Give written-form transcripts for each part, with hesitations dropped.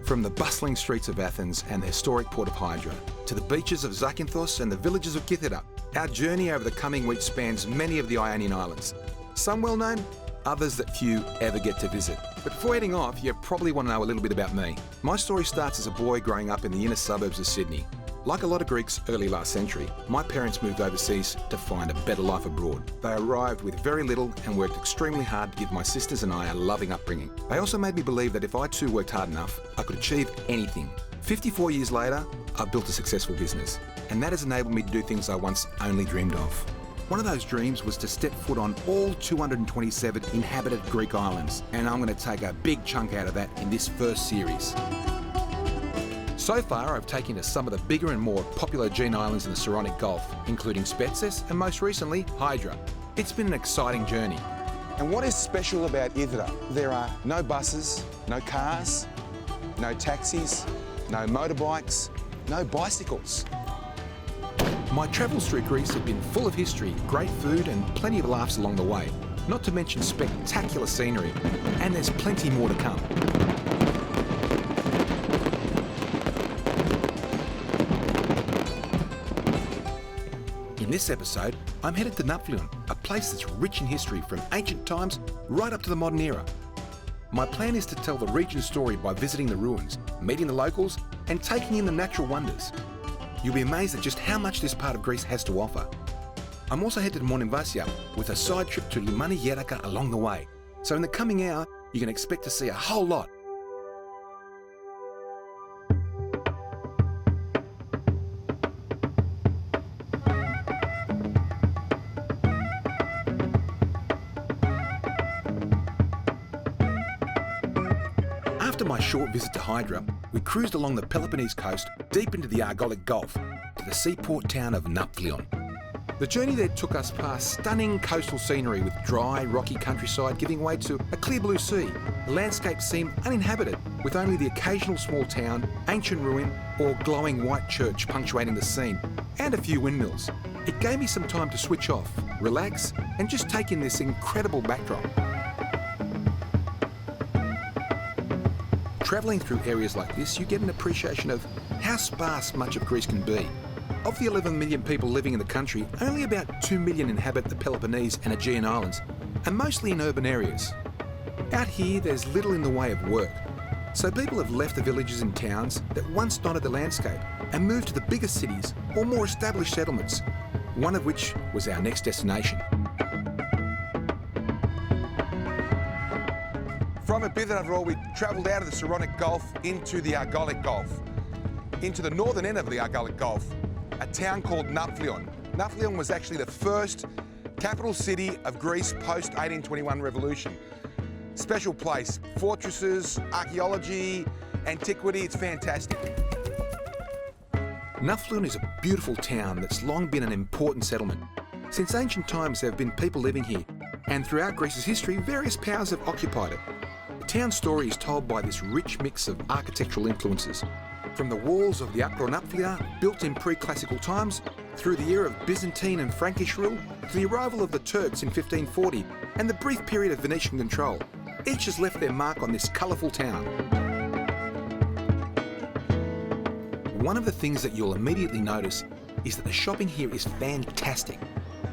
From the bustling streets of Athens and the historic port of Hydra, to the beaches of Zakynthos and the villages of Kythera, our journey over the coming week spans many of the Ionian Islands. Some well known, others that few ever get to visit. But before heading off, you probably want to know a little bit about me. My story starts as a boy growing up in the inner suburbs of Sydney. Like a lot of Greeks early last century, my parents moved overseas to find a better life abroad. They arrived with very little and worked extremely hard to give my sisters and I a loving upbringing. They also made me believe that if I too worked hard enough, I could achieve anything. 54 years later, I've built a successful business, and that has enabled me to do things I once only dreamed of. One of those dreams was to step foot on all 227 inhabited Greek islands, and I'm going to take a big chunk out of that in this first series. So far, I've taken you to some of the bigger and more popular Aegean islands in the Saronic Gulf, including Spetses and most recently, Hydra. It's been an exciting journey. And what is special about Hydra? There are no buses, no cars, no taxis, no motorbikes, no bicycles. My travels through Greece have been full of history, great food and plenty of laughs along the way, not to mention spectacular scenery, and there's plenty more to come. In this episode, I'm headed to Nafplio, a place that's rich in history from ancient times right up to the modern era. My plan is to tell the region's story by visiting the ruins, meeting the locals, and taking in the natural wonders. You'll be amazed at just how much this part of Greece has to offer. I'm also headed to Monemvasia with a side trip to Limani Yeraka along the way. So in the coming hour, you can expect to see a whole lot. After my short visit to Hydra, we cruised along the Peloponnese coast deep into the Argolic Gulf to the seaport town of Nafplio. The journey there took us past stunning coastal scenery with dry, rocky countryside giving way to a clear blue sea. The landscape seemed uninhabited, with only the occasional small town, ancient ruin, or glowing white church punctuating the scene, and a few windmills. It gave me some time to switch off, relax, and just take in this incredible backdrop. Travelling through areas like this, you get an appreciation of how sparse much of Greece can be. Of the 11 million people living in the country, only about 2 million inhabit the Peloponnese and Aegean Islands, and mostly in urban areas. Out here, there's little in the way of work, so people have left the villages and towns that once dotted the landscape and moved to the bigger cities or more established settlements, one of which was our next destination. From Epidavro, we travelled out of the Saronic Gulf into the Argolic Gulf, into the northern end of the Argolic Gulf, a town called Nafplio. Nafplio was actually the first capital city of Greece post-1821 revolution. Special place, fortresses, archaeology, antiquity, it's fantastic. Nafplio is a beautiful town that's long been an important settlement. Since ancient times, there have been people living here, and throughout Greece's history, various powers have occupied it. The town's story is told by this rich mix of architectural influences. From the walls of the Upper Nafplia, built in pre-classical times, through the era of Byzantine and Frankish rule, to the arrival of the Turks in 1540, and the brief period of Venetian control. Each has left their mark on this colourful town. One of the things that you'll immediately notice is that the shopping here is fantastic.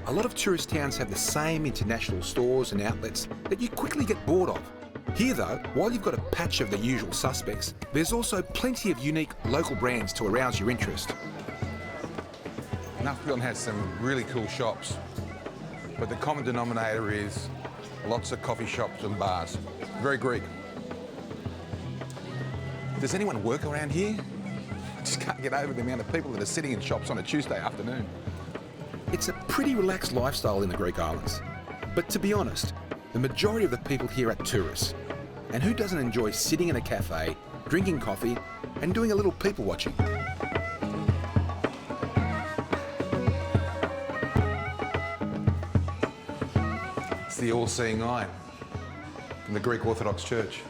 A lot of tourist towns have the same international stores and outlets that you quickly get bored of. Here though, while you've got a patch of the usual suspects, there's also plenty of unique local brands to arouse your interest. Nafplio has some really cool shops, but the common denominator is lots of coffee shops and bars. Very Greek. Does anyone work around here? I just can't get over the amount of people that are sitting in shops on a Tuesday afternoon. It's a pretty relaxed lifestyle in the Greek islands. But to be honest, the majority of the people here are tourists. And who doesn't enjoy sitting in a cafe, drinking coffee, and doing a little people watching? It's the all-seeing eye from the Greek Orthodox Church.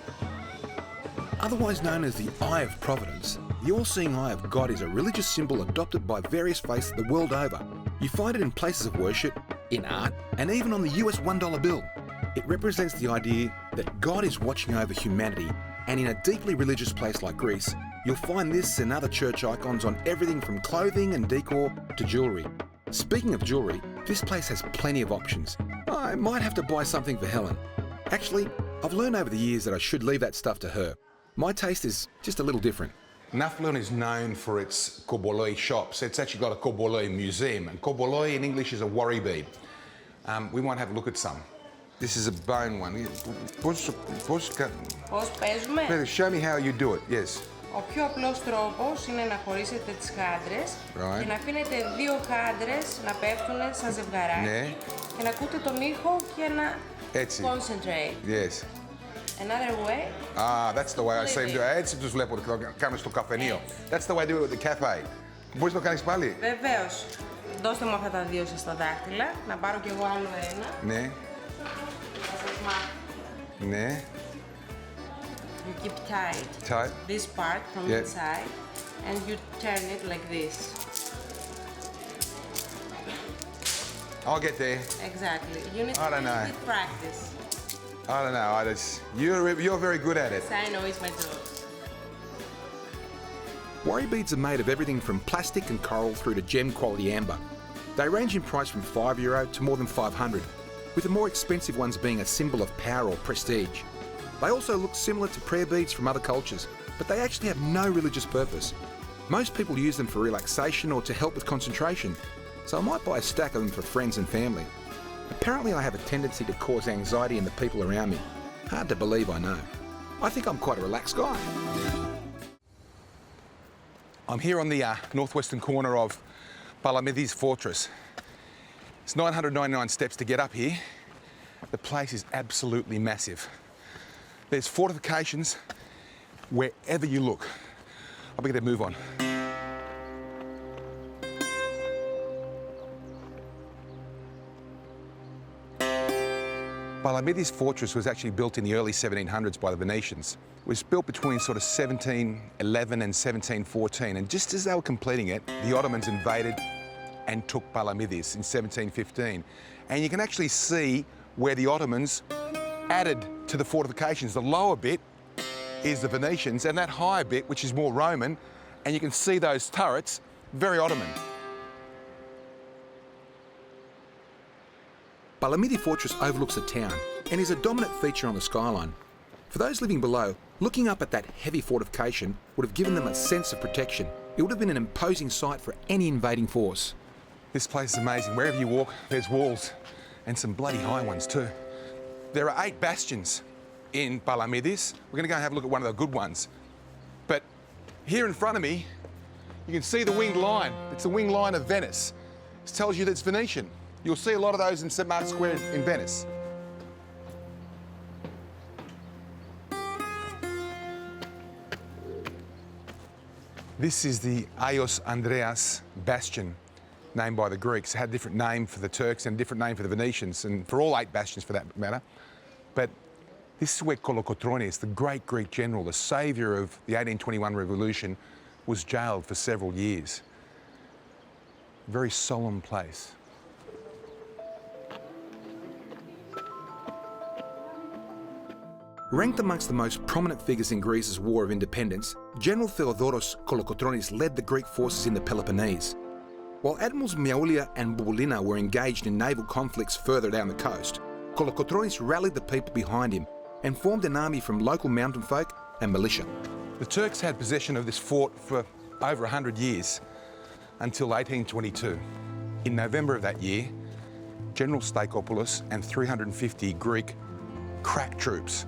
Otherwise known as the Eye of Providence, the all-seeing eye of God is a religious symbol adopted by various faiths the world over. You find it in places of worship, in art, and even on the US $1 bill. It represents the idea that God is watching over humanity And in a deeply religious place like Greece, you'll find this and other church icons on everything from clothing and decor to jewellery. Speaking of jewellery, this place has plenty of options. I might have to buy something for Helen. Actually, I've learned over the years that I should leave that stuff to her. My taste is just a little different. Nafplio is known for its koboloi shops. It's actually got a koboloi museum, and koboloi in English is a worry bead. We might have a look at some. This is a bone one. Πώς παίζουμε? Show me how you do it, yes. Ο πιο απλός τρόπος είναι να χωρίσετε τις χάντρες και να αφήνετε δύο χάντρες να πέφτουν σαν ζευγαράκι και να ακούτε τον ήχο και να concentrate. Yes. Another way. That's the way I seem to. Έτσι τους βλέπω κάνουν στο καφενείο. That's the way I do it at the cafe. Μπορείς να το κάνεις πάλι? Βεβαίως. Δώστε μου αυτά τα δύο σας τα δάχτυλα, να πάρω κι εγώ άλλο ένα. Ναι. Θα σας μάθω. Ναι. You keep tight this part from inside and you turn it like this. I'll get there. Exactly. You need to practice. I don't know. You're very good at it. I know it's my job. Worry beads are made of everything from plastic and coral through to gem quality amber. They range in price from €5 to more than 500, with the more expensive ones being a symbol of power or prestige. They also look similar to prayer beads from other cultures, but they actually have no religious purpose. Most people use them for relaxation or to help with concentration, so I might buy a stack of them for friends and family. Apparently I have a tendency to cause anxiety in the people around me. Hard to believe, I know. I think I'm quite a relaxed guy. I'm here on the northwestern corner of Palamidi Fortress. It's 999 steps to get up here. The place is absolutely massive. There's fortifications wherever you look. I better move on. Palamidi Fortress was actually built in the early 1700s by the Venetians. It was built between sort of 1711 and 1714, and just as they were completing it, the Ottomans invaded and took Palamidis in 1715. And you can actually see where the Ottomans added to the fortifications. The lower bit is the Venetians, and that higher bit, which is more Roman, and you can see those turrets, very Ottoman. Palamidi Fortress overlooks the town and is a dominant feature on the skyline. For those living below, looking up at that heavy fortification would have given them a sense of protection. It would have been an imposing sight for any invading force. This place is amazing. Wherever you walk, there's walls, and some bloody high ones too. There are 8 bastions in Palamidis. We're going to go and have a look at one of the good ones. But here in front of me, you can see the winged line. It's the winged line of Venice. It tells you that it's Venetian. You'll see a lot of those in St. Mark's Square in Venice. This is the Aios Andreas bastion, named by the Greeks. It had a different name for the Turks and a different name for the Venetians, and for all 8 bastions for that matter. But this is where Kolokotronis, the great Greek general, the saviour of the 1821 revolution, was jailed for several years. Very solemn place. Ranked amongst the most prominent figures in Greece's War of Independence, General Theodoros Kolokotronis led the Greek forces in the Peloponnese. While Admirals Miaoulia and Boulina were engaged in naval conflicts further down the coast, Kolokotronis rallied the people behind him and formed an army from local mountain folk and militia. The Turks had possession of this fort for over 100 years, until 1822. In November of that year, General Stakopoulos and 350 Greek crack troops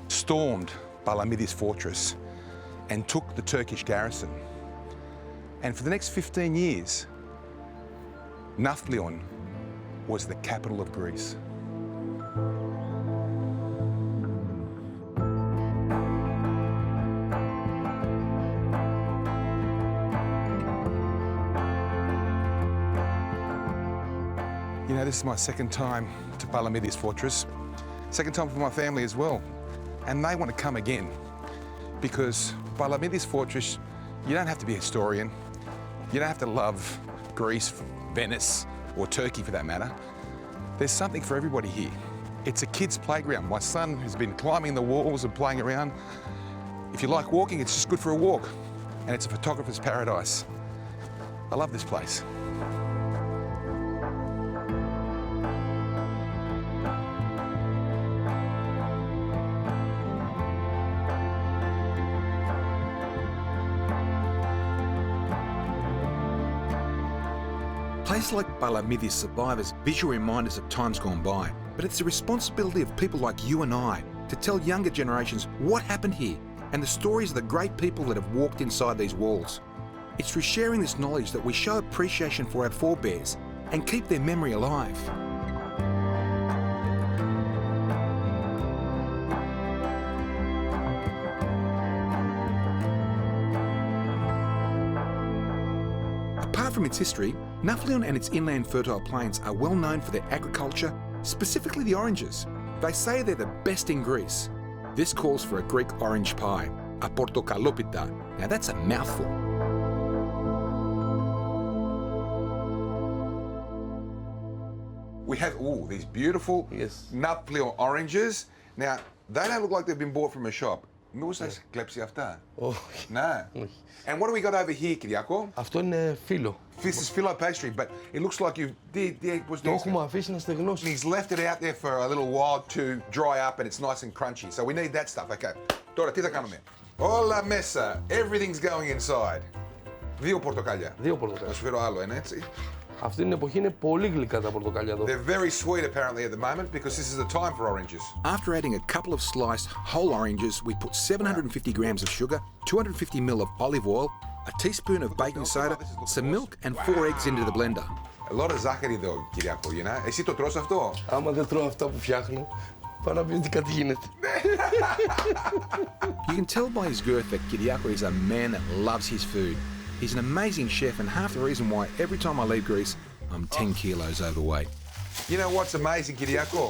stormed Palamidi Fortress and took the Turkish garrison. And for the next 15 years, Nafplio was the capital of Greece. You know, this is my second time to Palamidi Fortress, second time for my family as well. And they want to come again because Palamidi Fortress, you don't have to be a historian. You don't have to love Greece, Venice, or Turkey for that matter. There's something for everybody here. It's a kid's playground. My son has been climbing the walls and playing around. If you like walking, it's just good for a walk. And it's a photographer's paradise. I love this place. Places like Palamidi survive as visual reminders of times gone by, but it's the responsibility of people like you and I to tell younger generations what happened here and the stories of the great people that have walked inside these walls. It's through sharing this knowledge that we show appreciation for our forebears and keep their memory alive. Apart from its history, Nafplio and its inland fertile plains are well known for their agriculture, specifically the oranges. They say they're the best in Greece. This calls for a Greek orange pie, a portokalopita. Now that's a mouthful. We have, these beautiful Nafplio oranges. Now, they don't look like they've been bought from a shop. Μήπως θα έχεις κλέψει αυτά? Όχι. Ναι. And what do we got over here, Κυριάκο? Αυτό είναι φύλλο. This is filo pastry, but it looks like you've Το έχουμε αφήσει να στεγνώσει. He's left it out there for a little while to dry up and it's nice and crunchy. So we need that stuff. Okay. Τώρα, τι θα κάνουμε? Όλα μέσα. Everything's going inside. 2 πορτοκάλια. 2 πορτοκάλια. Θα σου φέρω άλλο ένα, έτσι. Αυτή την εποχή είναι πολύ γλυκά τα πορτοκάλια εδώ. They're very sweet apparently at the moment because this is the time for oranges. After adding a couple of sliced whole oranges, we put 750 grams of sugar, 250 ml of olive oil, a teaspoon of baking soda, some milk and 4 eggs into the blender. A lot of ζάχαρη εδώ, Κυριάκο, you know. Εσύ το τρως αυτό? Άμα δεν τρώω αυτά που φτιάχνω, πάω να πει ότι κάτι γίνεται. You can tell by his girth that Kyriako is a man that loves his food. He's an amazing chef and half the reason why every time I leave Greece, I'm 10 kilos overweight. You know what's amazing, Kyriako?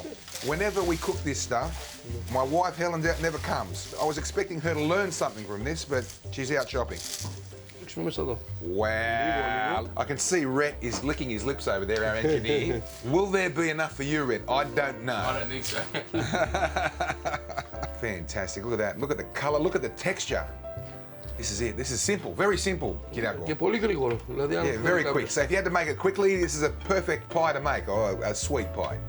Whenever we cook this stuff, my wife Helen never comes. I was expecting her to learn something from this, but she's out shopping. Wow. I can see Rhett is licking his lips over there, our engineer. Will there be enough for you, Rhett? I don't know. I don't think so. Fantastic. Look at that. Look at the colour. Look at the texture. This is it. This is simple. Very simple, Kyriako. Και πολύ γρήγορο. Yeah, very quick. So if you had to make it quickly, this is a perfect pie to make, or a sweet pie.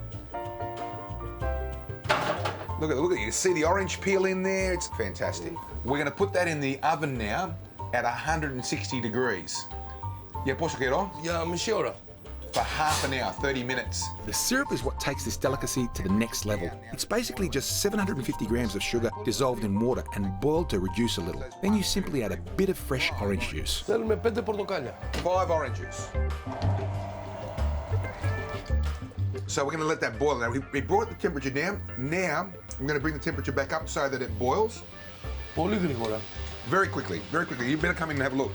Look at you. See the orange peel in there? It's fantastic. We're going to put that in the oven now at 160 degrees. Για πόσο καιρό? Για μισή ώρα. For half an hour, 30 minutes. The syrup is what takes this delicacy to the next level. It's basically just 750 grams of sugar dissolved in water and boiled to reduce a little. Then you simply add a bit of fresh orange juice. Θέλουμε 5 πορτοκάλια. 5 oranges. So we're going to let that boil. Now we brought the temperature down. Now I'm going to bring the temperature back up so that it boils. Πολύ γρήγορα. Very quickly, very quickly. You better come in and have a look.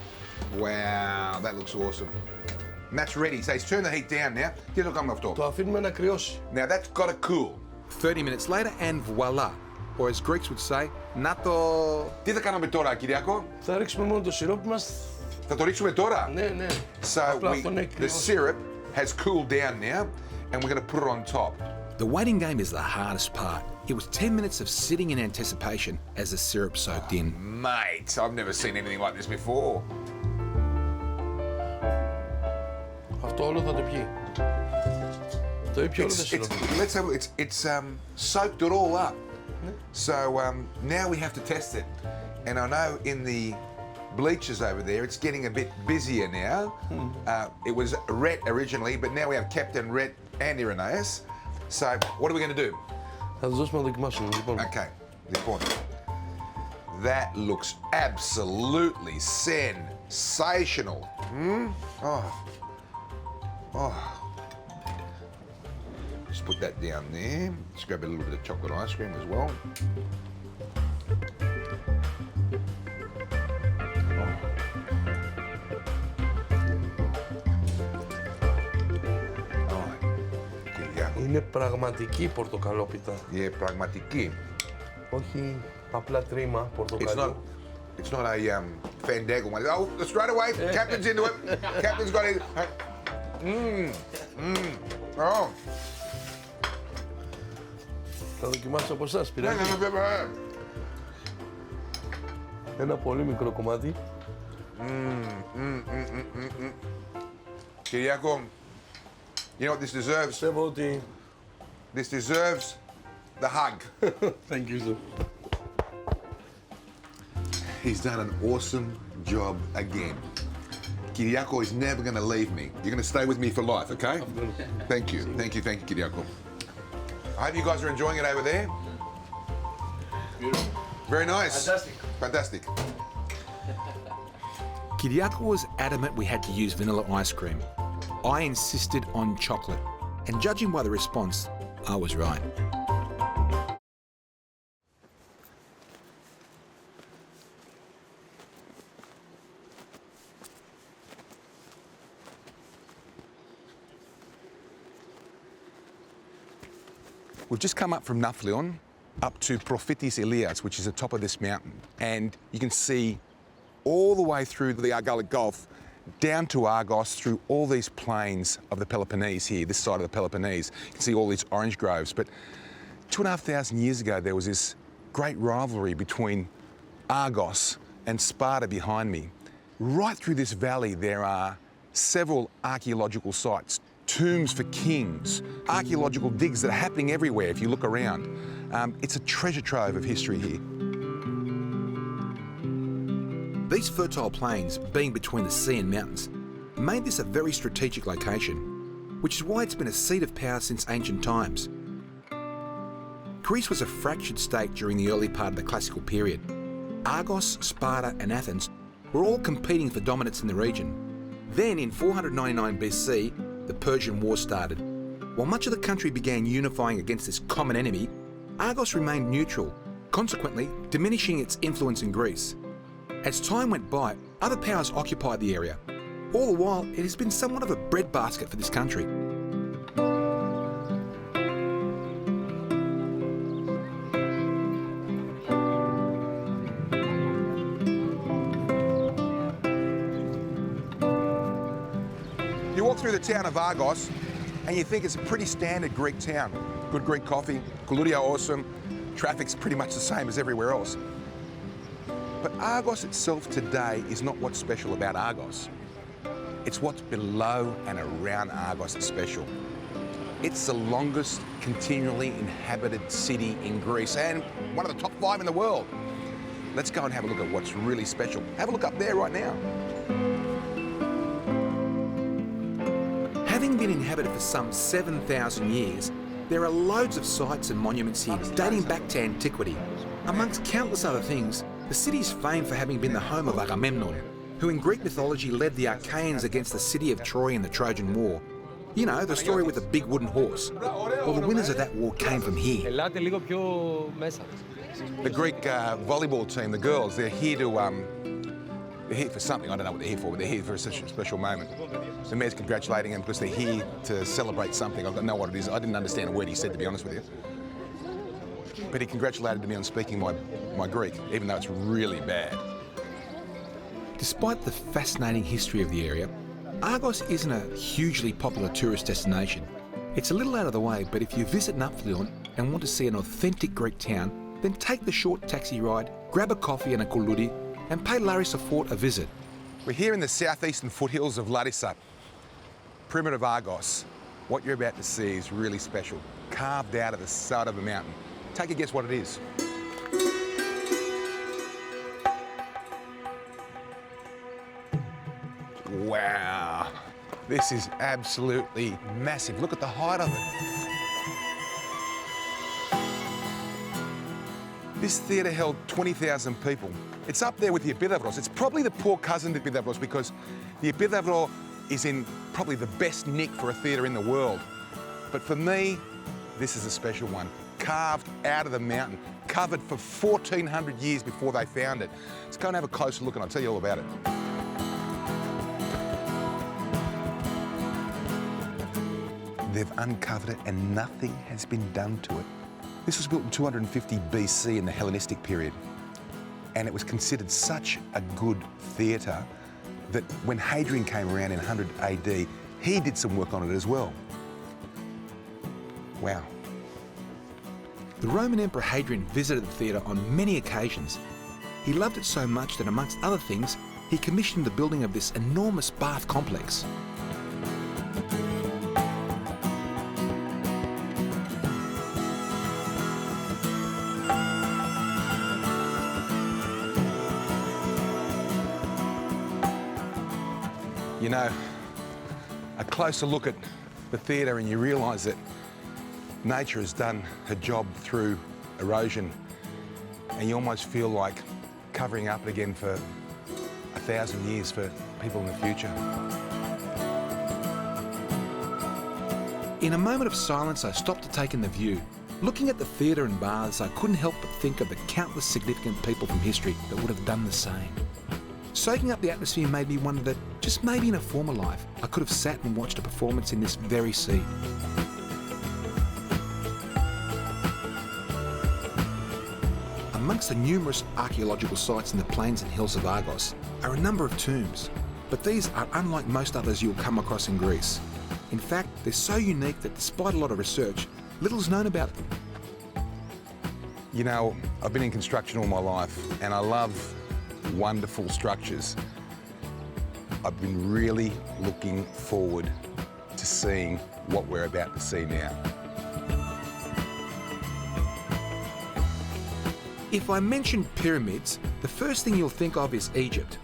Wow, that looks awesome. And that's ready. So he's turned the heat down now. Τι το κάνουμε αυτό? Το αφήνουμε να κρυώσει. Now that's got to cool. 30 minutes later and voila. Or as Greeks would say, να το... Τι θα κάνουμε τώρα, Κυριάκο? Θα ρίξουμε μόνο το σιρόπι μας. Θα το ρίξουμε τώρα? Ναι, ναι. So the syrup has cooled down now and we're going to put it on top. The waiting game is the hardest part. It was 10 minutes of sitting in anticipation as the syrup soaked in. Mate, I've never seen anything like this before. Αυτό όλο θα το πιει. Το ήπιο όλο το σιρόπι. Let's have a look. It's soaked it all up. So now we have to test it. And I know in the bleachers over there, it's getting a bit busier now. It was Rhett originally, but now we have Captain Rhett and Irenaeus. So what are we going to do? Θα τους δώσουμε να δοκιμάσουμε, λοιπόν. Okay, λοιπόν. That looks absolutely sensational. Oh. Just put that down there. Let's grab a little bit of chocolate ice cream as well. Είναι πραγματική πορτοκαλόπιτα. Πραγματική. Όχι απλά τρίμα πορτοκαλιού. It's not a fandangle one. Oh, straight away, Captain's into it. Captain's got it. Oh. Θα δοκιμάσω από εσάς, No, πειράζει. no. Ένα πολύ μικρό κομμάτι. Kyriako, you know what this deserves? Πιστεύω ότι... This deserves the hug. Thank you, sir. He's done an awesome job again. Kyriako is never going to leave me. You're going to stay with me for life, okay? Thank you, Kyriako. I hope you guys are enjoying it over there. Beautiful. Very nice. Fantastic. Kyriako was adamant we had to use vanilla ice cream. I insisted on chocolate, and judging by the response, I was right. We've just come up from Nafplio up to Prophytis Elias, which is the top of this mountain. And you can see all the way through the Argolic Gulf, down to Argos, through all these plains of the Peloponnese here, this side of the Peloponnese. You can see all these orange groves. But 2,500 years ago, there was this great rivalry between Argos and Sparta behind me. Right through this valley, there are several archaeological sites, tombs for kings, archaeological digs that are happening everywhere if you look around. It's a treasure trove of history here. These fertile plains, being between the sea and mountains, made this a very strategic location, which is why it's been a seat of power since ancient times. Greece was a fractured state during the early part of the classical period. Argos, Sparta and Athens were all competing for dominance in the region. Then in 499 BC, the Persian War started. While much of the country began unifying against this common enemy, Argos remained neutral, consequently diminishing its influence in Greece. As time went by, other powers occupied the area. All the while, it has been somewhat of a breadbasket for this country. You walk through the town of Argos and you think it's a pretty standard Greek town. Good Greek coffee, koulouria awesome, traffic's pretty much the same as everywhere else. But Argos itself today is not what's special about Argos. It's what's below and around Argos that's special. It's the longest continually inhabited city in Greece and one of the top 5 in the world. Let's go and have a look at what's really special. Have a look up there right now. Having been inhabited for some 7,000 years, there are loads of sites and monuments here dating back to antiquity. Amongst countless other things, the city is famed for having been the home of Agamemnon, who in Greek mythology led the Achaeans against the city of Troy in the Trojan War. You know, the story with the big wooden horse. Well, the winners of that war came from here. The Greek volleyball team, the girls, they're here for something. I don't know what they're here for, but they're here for such a special moment. The mayor's congratulating them because they're here to celebrate something. I don't know what it is. I didn't understand a word he said, to be honest with you. But he congratulated me on speaking my Greek, even though it's really bad. Despite the fascinating history of the area, Argos isn't a hugely popular tourist destination. It's a little out of the way, but if you visit Nafplio and want to see an authentic Greek town, then take the short taxi ride, grab a coffee and a koulouri, and pay Larissa Fort a visit. We're here in the southeastern foothills of Larissa, Pyramid of Argos. What you're about to see is really special, carved out of the side of a mountain. Take a guess what it is. Wow, this is absolutely massive. Look at the height of it. This theatre held 20,000 people. It's up there with the Epidavros. It's probably the poor cousin to Epidavros because the Epidavro is in probably the best nick for a theatre in the world. But for me, this is a special one. Carved out of the mountain, covered for 1,400 years before they found it. Let's go and have a closer look and I'll tell you all about it. They've uncovered it and nothing has been done to it. This was built in 250 BC in the Hellenistic period. And it was considered such a good theatre that when Hadrian came around in 100 AD, he did some work on it as well. Wow. The Roman Emperor Hadrian visited the theatre on many occasions. He loved it so much that, amongst other things, he commissioned the building of this enormous bath complex. You know, a closer look at the theatre and you realise that nature has done her job through erosion, and you almost feel like covering up again for 1,000 years for people in the future. In a moment of silence, I stopped to take in the view. Looking at the theatre and baths, I couldn't help but think of the countless significant people from history that would have done the same. Soaking up the atmosphere made me wonder that, just maybe in a former life, I could have sat and watched a performance in this very sea. Amongst the numerous archaeological sites in the plains and hills of Argos are a number of tombs, but these are unlike most others you'll come across in Greece. In fact, they're so unique that despite a lot of research, little's known about them. You know, I've been in construction all my life and I love wonderful structures. I've been really looking forward to seeing what we're about to see now. If I mention pyramids, the first thing you'll think of is Egypt.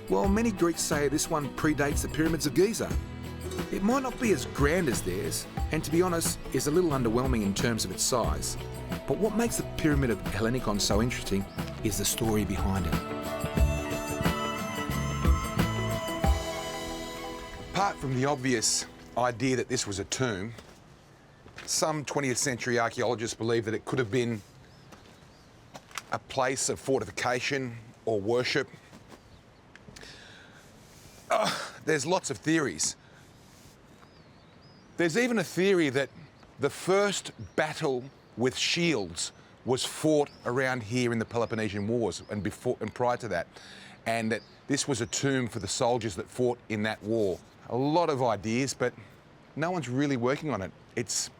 Well, many Greeks say this one predates the pyramids of Giza. It might not be as grand as theirs, and to be honest, is a little underwhelming in terms of its size. But what makes the Pyramid of Hellenikon so interesting is the story behind it. Apart from the obvious idea that this was a tomb, some 20th century archaeologists believe that it could have been a place of fortification or worship. There's lots of theories. There's even a theory that the first battle with shields was fought around here in the Peloponnesian Wars and prior to that, and that this was a tomb for the soldiers that fought in that war. A lot of ideas, but no one's really working on it. It's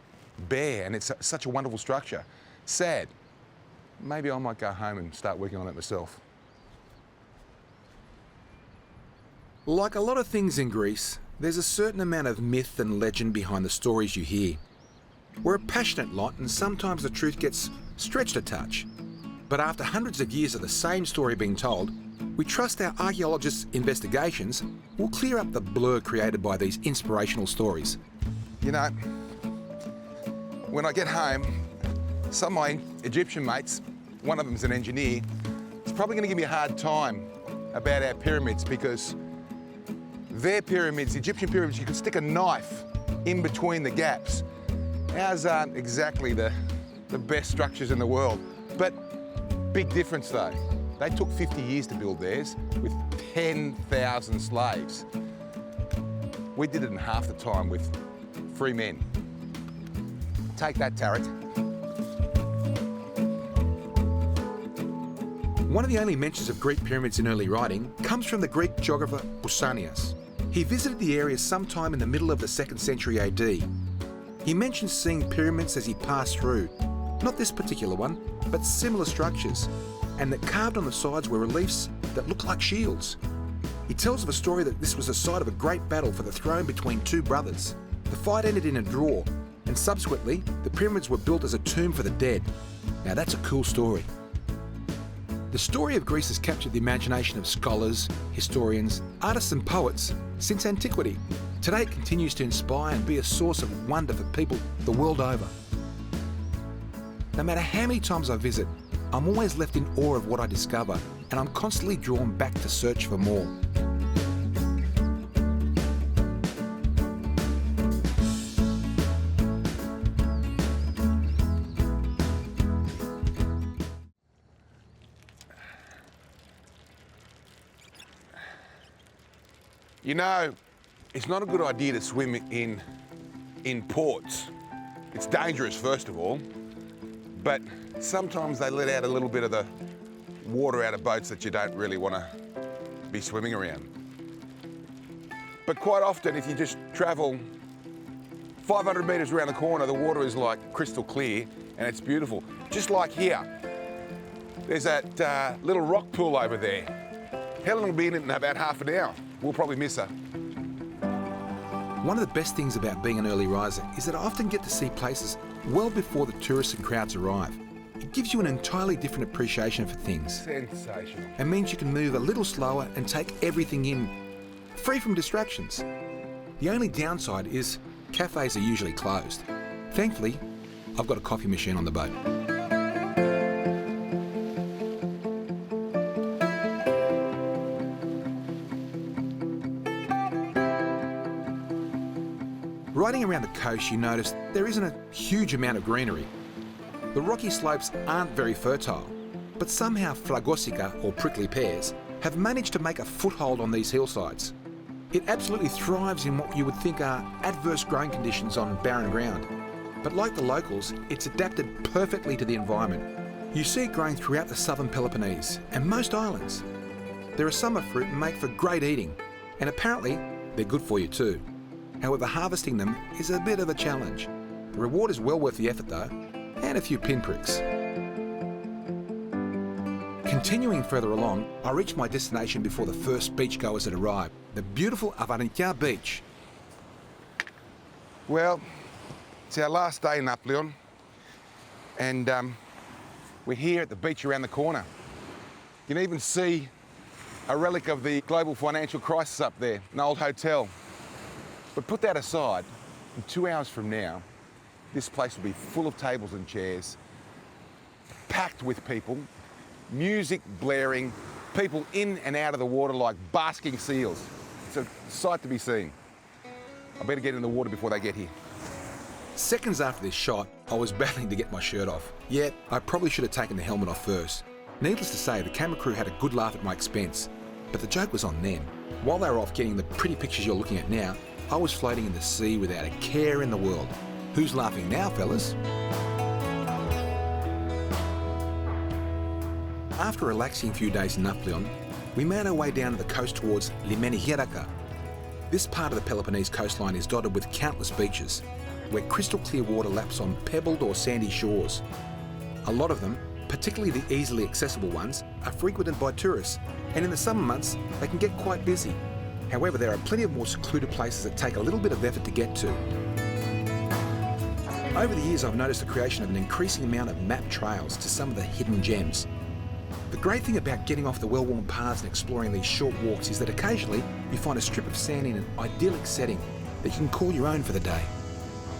bare and it's such a wonderful structure. Sad. Maybe I might go home and start working on it myself. Like a lot of things in Greece, there's a certain amount of myth and legend behind the stories you hear. We're a passionate lot and sometimes the truth gets stretched a touch. But after hundreds of years of the same story being told, we trust our archaeologists' investigations will clear up the blur created by these inspirational stories. You know, when I get home, some of my Egyptian mates, one of them's an engineer, is probably going to give me a hard time about our pyramids because their pyramids, the Egyptian pyramids, you could stick a knife in between the gaps. Ours aren't exactly the best structures in the world, but big difference though. They took 50 years to build theirs with 10,000 slaves. We did it in half the time with 3 men. Take that, Tarek. One of the only mentions of Greek pyramids in early writing comes from the Greek geographer Pausanias. He visited the area sometime in the middle of the 2nd century AD. He mentions seeing pyramids as he passed through, not this particular one, but similar structures, and that carved on the sides were reliefs that look like shields. He tells of a story that this was the site of a great battle for the throne between 2 brothers. The fight ended in a draw, and subsequently, the pyramids were built as a tomb for the dead. Now that's a cool story. The story of Greece has captured the imagination of scholars, historians, artists and poets since antiquity. Today it continues to inspire and be a source of wonder for people the world over. No matter how many times I visit, I'm always left in awe of what I discover, and I'm constantly drawn back to search for more. You know, it's not a good idea to swim in ports. It's dangerous, first of all, but sometimes they let out a little bit of the water out of boats that you don't really want to be swimming around. But quite often, if you just travel 500 metres around the corner, the water is like crystal clear and it's beautiful. Just like here. There's that little rock pool over there. Helen will be in it in about half an hour. We'll probably miss her. One of the best things about being an early riser is that I often get to see places well before the tourists and crowds arrive. It gives you an entirely different appreciation for things. Sensational. It means you can move a little slower and take everything in, free from distractions. The only downside is cafes are usually closed. Thankfully, I've got a coffee machine on the boat. Riding around the coast, you notice there isn't a huge amount of greenery. The rocky slopes aren't very fertile, but somehow Flagosica, or prickly pears, have managed to make a foothold on these hillsides. It absolutely thrives in what you would think are adverse growing conditions on barren ground. But like the locals, it's adapted perfectly to the environment. You see it growing throughout the southern Peloponnese and most islands. They're a summer fruit and make for great eating, and apparently they're good for you too. However, harvesting them is a bit of a challenge. The reward is well worth the effort though, and a few pinpricks. Continuing further along, I reached my destination before the first beachgoers had arrived, the beautiful Avarentia beach. Well, it's our last day in Nafplio, and we're here at the beach around the corner. You can even see a relic of the global financial crisis up there, an old hotel. But put that aside, in 2 hours from now, this place will be full of tables and chairs, packed with people, music blaring, people in and out of the water like basking seals. It's a sight to be seen. I better get in the water before they get here. Seconds after this shot, I was battling to get my shirt off. Yet, I probably should have taken the helmet off first. Needless to say, the camera crew had a good laugh at my expense, but the joke was on them. While they were off getting the pretty pictures you're looking at now, I was floating in the sea without a care in the world. Who's laughing now, fellas? After a relaxing few days in Nafplio, we made our way down to the coast towards Limeni. This part of the Peloponnese coastline is dotted with countless beaches, where crystal clear water laps on pebbled or sandy shores. A lot of them, particularly the easily accessible ones, are frequented by tourists, and in the summer months they can get quite busy. However, there are plenty of more secluded places that take a little bit of effort to get to. Over the years, I've noticed the creation of an increasing amount of map trails to some of the hidden gems. The great thing about getting off the well-worn paths and exploring these short walks is that occasionally you find a strip of sand in an idyllic setting that you can call your own for the day.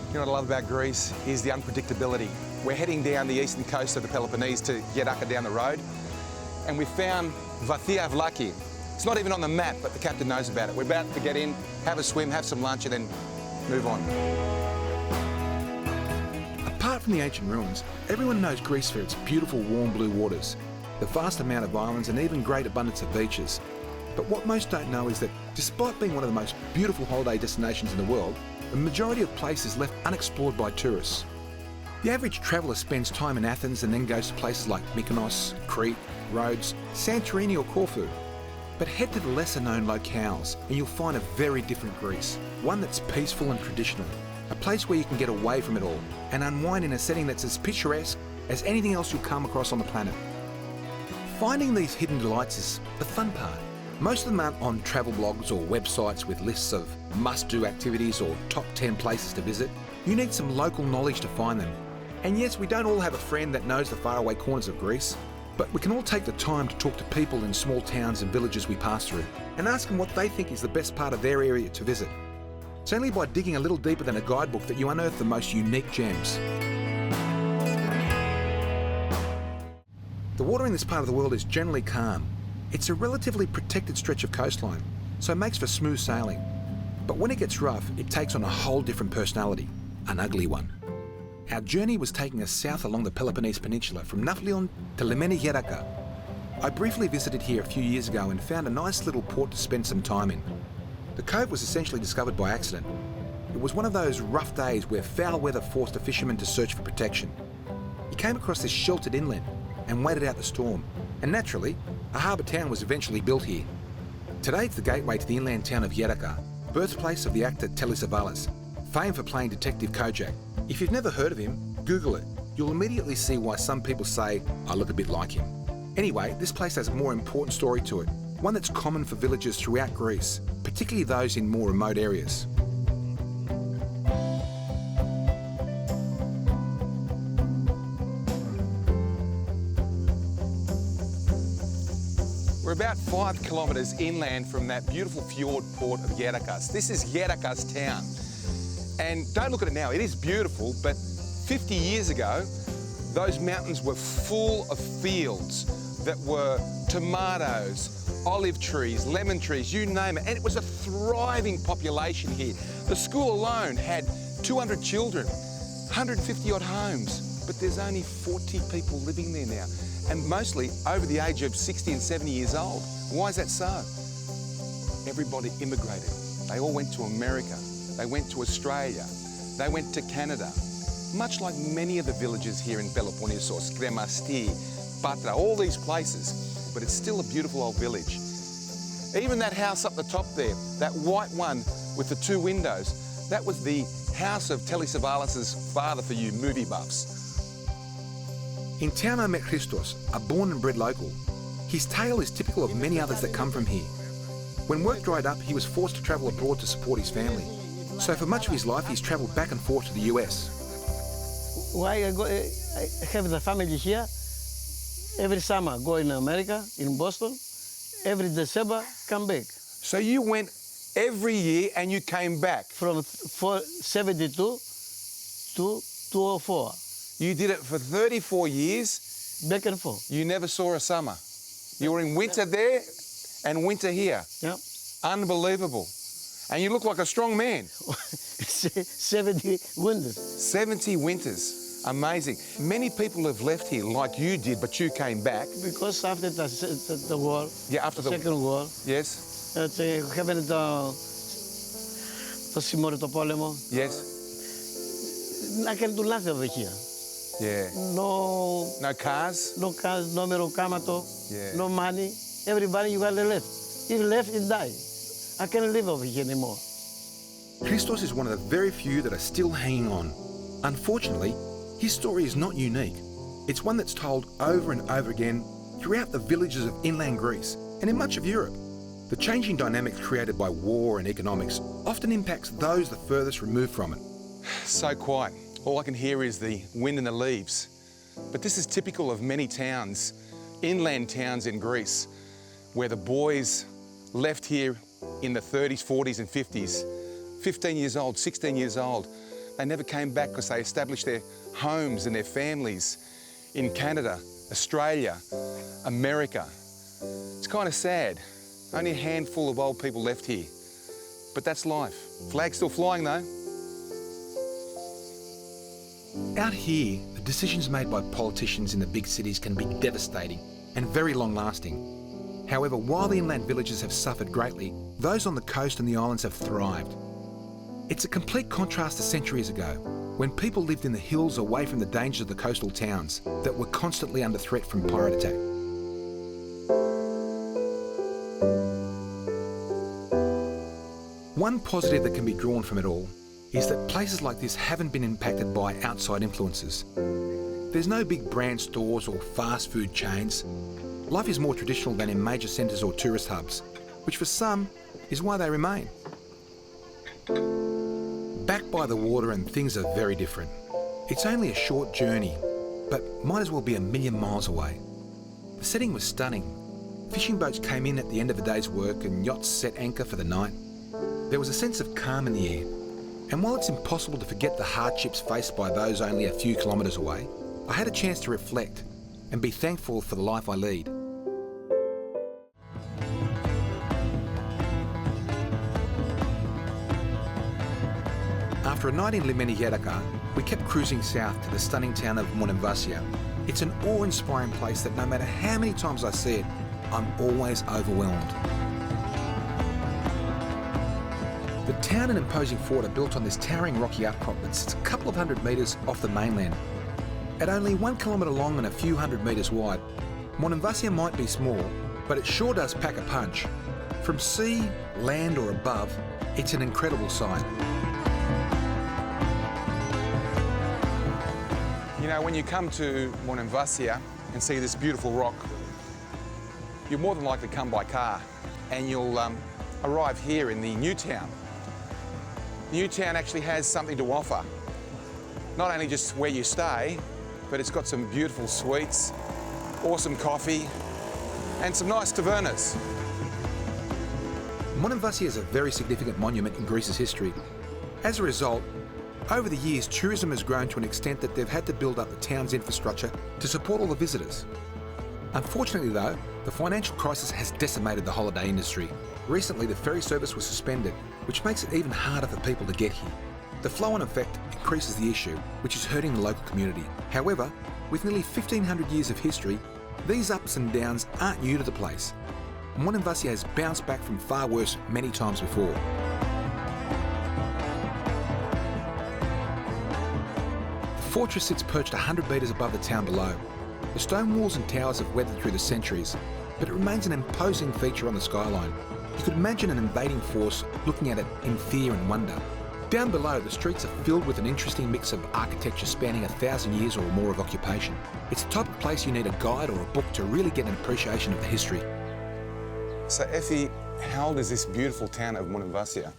You know what I love about Greece is the unpredictability. We're heading down the eastern coast of the Peloponnese to Geraka down the road, and we found Vathia Vlaki. It's not even on the map, but the captain knows about it. We're about to get in, have a swim, have some lunch, and then move on. Apart from the ancient ruins, everyone knows Greece for its beautiful warm blue waters, the vast amount of islands, and even great abundance of beaches. But what most don't know is that despite being one of the most beautiful holiday destinations in the world, the majority of places is left unexplored by tourists. The average traveller spends time in Athens and then goes to places like Mykonos, Crete, Rhodes, Santorini or Corfu. But head to the lesser known locales and you'll find a very different Greece, one that's peaceful and traditional, a place where you can get away from it all and unwind in a setting that's as picturesque as anything else you'll come across on the planet. Finding these hidden delights is the fun part. Most of them aren't on travel blogs or websites with lists of must-do activities or top 10 places to visit. You need some local knowledge to find them. And yes, we don't all have a friend that knows the faraway corners of Greece, but we can all take the time to talk to people in small towns and villages we pass through and ask them what they think is the best part of their area to visit. It's only by digging a little deeper than a guidebook that you unearth the most unique gems. The water in this part of the world is generally calm. It's a relatively protected stretch of coastline, so it makes for smooth sailing. But when it gets rough, it takes on a whole different personality, an ugly one. Our journey was taking us south along the Peloponnese Peninsula from Nafplio to Limeni. I briefly visited here a few years ago and found a nice little port to spend some time in. The cove was essentially discovered by accident. It was one of those rough days where foul weather forced a fisherman to search for protection. He came across this sheltered inlet and waited out the storm, and naturally, a harbour town was eventually built here. Today it's the gateway to the inland town of Geraka, birthplace of the actor Telly Savalas, famed for playing Detective Kojak. If you've never heard of him, Google it. You'll immediately see why some people say, I look a bit like him. Anyway, this place has a more important story to it, one that's common for villages throughout Greece, particularly those in more remote areas. We're about 5 kilometres inland from that beautiful fjord port of Gerkas. This is Gerkas town. And don't look at it now, it is beautiful, but 50 years ago, those mountains were full of fields that were tomatoes, olive trees, lemon trees, you name it. And it was a thriving population here. The school alone had 200 children, 150 odd homes, but there's only 40 people living there now, and mostly over the age of 60 and 70 years old. Why is that so? Everybody immigrated. They all went to America. They went to Australia. They went to Canada. Much like many of the villages here in Peloponnesos, Kremasti, Patra, all these places. But it's still a beautiful old village. Even that house up the top there, that white one with the 2 windows, that was the house of Telly Savalas's father for you movie buffs. In town I met Christos, a born and bred local. His tale is typical of many others that come from here. When work dried up, he was forced to travel abroad to support his family. So for much of his life, he's travelled back and forth to the US. Why I have the family here. Every summer go in America, in Boston. Every December, come back. So you went every year and you came back? From 72 to 204. You did it for 34 years? Back and forth. You never saw a summer? You were in winter there and winter here? Yeah. Unbelievable. And you look like a strong man. 70 winters. 70 winters. Amazing. Many people have left here like you did, but you came back. Because after the war, Yeah, after the Second War, Yes. having the συμμόρυτο πόλεμο, Yes. I can do nothing over here. Yeah. No cars? cars, no merocamato, Yeah. no money. Everybody you gotta left. If left, it die. I can't live over here anymore. Christos is one of the very few that are still hanging on. Unfortunately, his story is not unique. It's one that's told over and over again throughout the villages of inland Greece and in much of Europe. The changing dynamics created by war and economics often impacts those the furthest removed from it. So quiet. All I can hear is the wind and the leaves. But this is typical of many towns, inland towns in Greece, where the boys left here in the 30s, 40s and 50s, 15 years old, 16 years old. They never came back because they established their homes and their families in Canada, Australia, America. It's kind of sad. Only a handful of old people left here. But that's life. Flag's still flying though. Out here, the decisions made by politicians in the big cities can be devastating and very long-lasting. However, while the inland villages have suffered greatly, those on the coast and the islands have thrived. It's a complete contrast to centuries ago, when people lived in the hills away from the dangers of the coastal towns that were constantly under threat from pirate attack. One positive that can be drawn from it all is that places like this haven't been impacted by outside influences. There's no big brand stores or fast food chains. Life is more traditional than in major centres or tourist hubs, which for some is why they remain. Back by the water and things are very different. It's only a short journey, but might as well be a million miles away. The setting was stunning. Fishing boats came in at the end of the day's work and yachts set anchor for the night. There was a sense of calm in the air. And while it's impossible to forget the hardships faced by those only a few kilometres away, I had a chance to reflect and be thankful for the life I lead. After a night in Limeni Geraka, we kept cruising south to the stunning town of Monemvasia. It's an awe-inspiring place that no matter how many times I see it, I'm always overwhelmed. The town and imposing fort are built on this towering rocky outcrop that sits a couple of 100 metres off the mainland. At only 1 kilometre long and a few hundred metres wide, Monemvasia might be small, but it sure does pack a punch. From sea, land or above, it's an incredible sight. You know, when you come to Monemvasia and see this beautiful rock, you'll more than likely come by car and you'll arrive here in the new town. The new town actually has something to offer. Not only just where you stay, but it's got some beautiful suites, awesome coffee, and some nice tavernas. Monemvasia is a very significant monument in Greece's history. As a result, over the years, tourism has grown to an extent that they've had to build up the town's infrastructure to support all the visitors. Unfortunately though, the financial crisis has decimated the holiday industry. Recently, the ferry service was suspended, which makes it even harder for people to get here. The flow-on effect increases the issue, which is hurting the local community. However, with nearly 1,500 years of history, these ups and downs aren't new to the place. Monemvasia has bounced back from far worse many times before. The fortress sits perched 100 metres above the town below. The stone walls and towers have weathered through the centuries, but it remains an imposing feature on the skyline. You could imagine an invading force looking at it in fear and wonder. Down below, the streets are filled with an interesting mix of architecture spanning 1,000 years or more of occupation. It's the type of place you need a guide or a book to really get an appreciation of the history. So Effie, how old is this beautiful town of Monemvasia?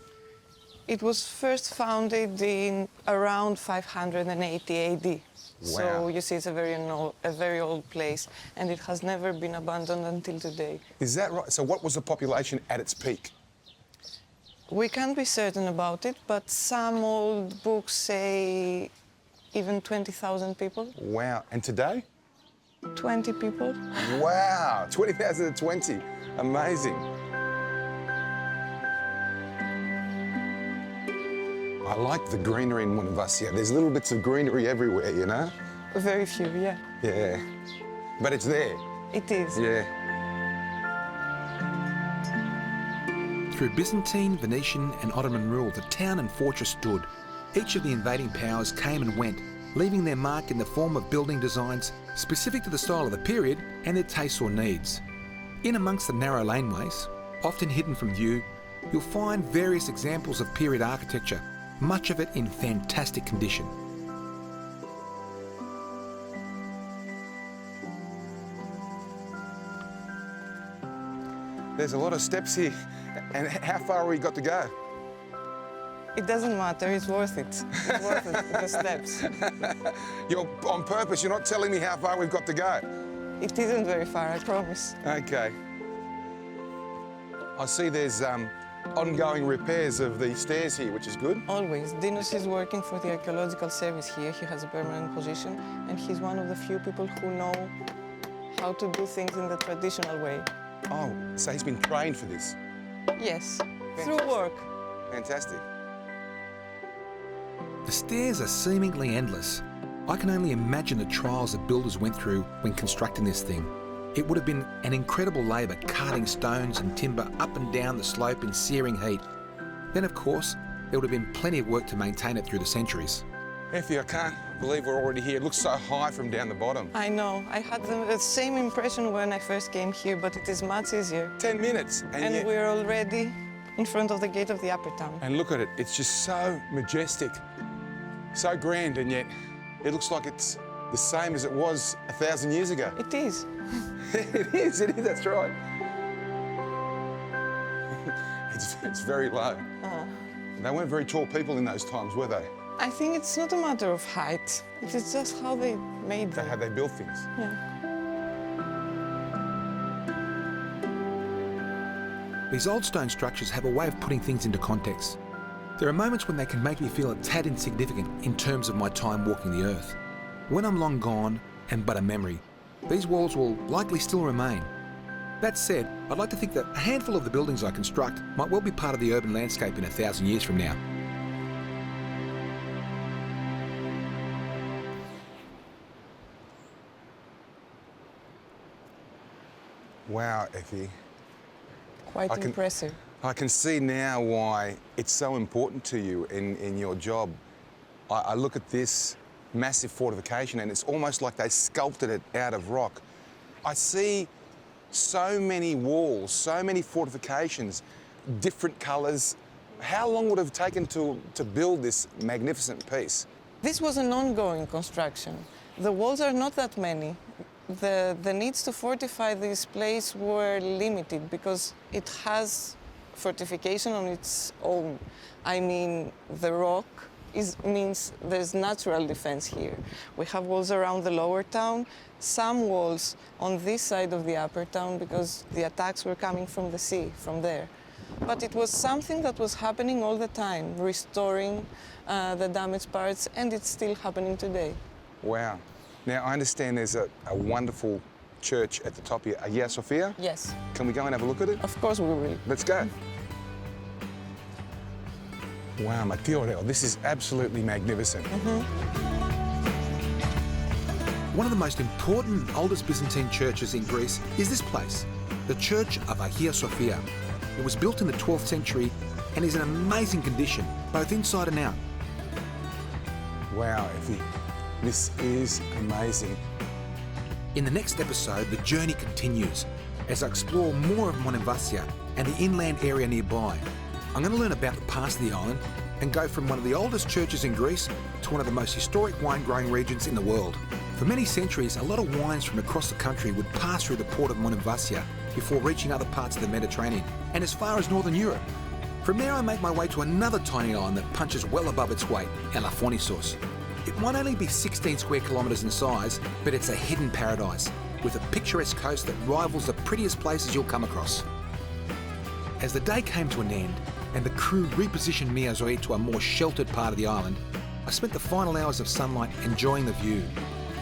It was first founded in around 580 AD. Wow. So you see, it's a very old place, and it has never been abandoned until today. Is that right? So what was the population at its peak? We can't be certain about it, but some old books say even 20,000 people. Wow. And today? 20 people. Wow. 20,000 to 20. Amazing. I like the greenery in Monemvasia. There's little bits of greenery everywhere, you know? Very few, yeah. Yeah. But it's there. It is. Yeah. Through Byzantine, Venetian and Ottoman rule, the town and fortress stood. Each of the invading powers came and went, leaving their mark in the form of building designs specific to the style of the period and their tastes or needs. In amongst the narrow laneways, often hidden from view, you'll find various examples of period architecture, much of it in fantastic condition. There's a lot of steps here. And how far have we got to go? It doesn't matter, it's worth it. It's worth it, the steps. You're on purpose, you're not telling me how far we've got to go. It isn't very far, I promise. Okay. I see there's ongoing repairs of the stairs here, which is good. Always. Dinos is working for the archaeological service here. He has a permanent position, and he's one of the few people who know how to do things in the traditional way. Oh, so he's been trained for this? Yes, through work. Fantastic. The stairs are seemingly endless. I can only imagine the trials the builders went through when constructing this thing. It would have been an incredible labour carting stones and timber up and down the slope in searing heat. Then, of course, there would have been plenty of work to maintain it through the centuries. Effie, I can't believe we're already here. It looks so high from down the bottom. I know. I had the same impression when I first came here, but it is much easier. 10 minutes. And yet... we're already in front of the gate of the upper town. And look at it. It's just so majestic, so grand, and yet it looks like it's the same as it was 1,000 years ago. It is. It is, that's right. It's very low. They weren't very tall people in those times, were they? I think it's not a matter of height. It is just how they made them. How they built things. Yeah. These old stone structures have a way of putting things into context. There are moments when they can make me feel a tad insignificant in terms of my time walking the earth. When I'm long gone and but a memory, these walls will likely still remain. That said, I'd like to think that a handful of the buildings I construct might well be part of the urban landscape in 1,000 years from now. Wow, Effie. Quite impressive. I can see now why it's so important to you in your job. I look at this massive fortification and it's almost like they sculpted it out of rock. I see so many walls, so many fortifications, different colours. How long would it have taken to build this magnificent piece? This was an ongoing construction. The walls are not that many. the needs to fortify this place were limited because it has fortification on its own. I mean, the rock means there's natural defense here. We have walls around the lower town, some walls on this side of the upper town because the attacks were coming from the sea, from there. But it was something that was happening all the time, restoring the damaged parts, and it's still happening today. Wow. Now, I understand there's a wonderful church at the top here, Hagia Sophia? Yes. Can we go and have a look at it? Of course we will. Let's go. Wow, ma che oreo, this is absolutely magnificent. One of the most important and oldest Byzantine churches in Greece is this place, the Church of Hagia Sophia. It was built in the 12th century and is in amazing condition, both inside and out. Wow, Effie, this is amazing. In the next episode, the journey continues as I explore more of Monemvasia and the inland area nearby. I'm going to learn about the past of the island and go from one of the oldest churches in Greece to one of the most historic wine-growing regions in the world. For many centuries, a lot of wines from across the country would pass through the port of Monemvasia before reaching other parts of the Mediterranean and as far as Northern Europe. From there, I make my way to another tiny island that punches well above its weight, Elafonisos. It might only be 16 square kilometres in size, but it's a hidden paradise with a picturesque coast that rivals the prettiest places you'll come across. As the day came to an end and the crew repositioned me as I head to a more sheltered part of the island, I spent the final hours of sunlight enjoying the view.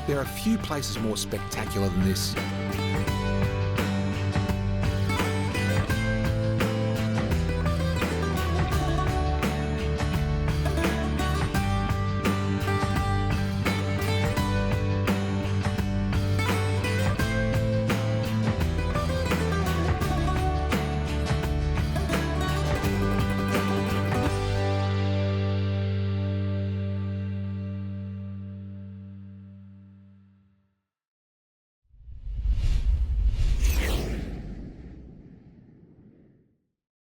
There are few places more spectacular than this.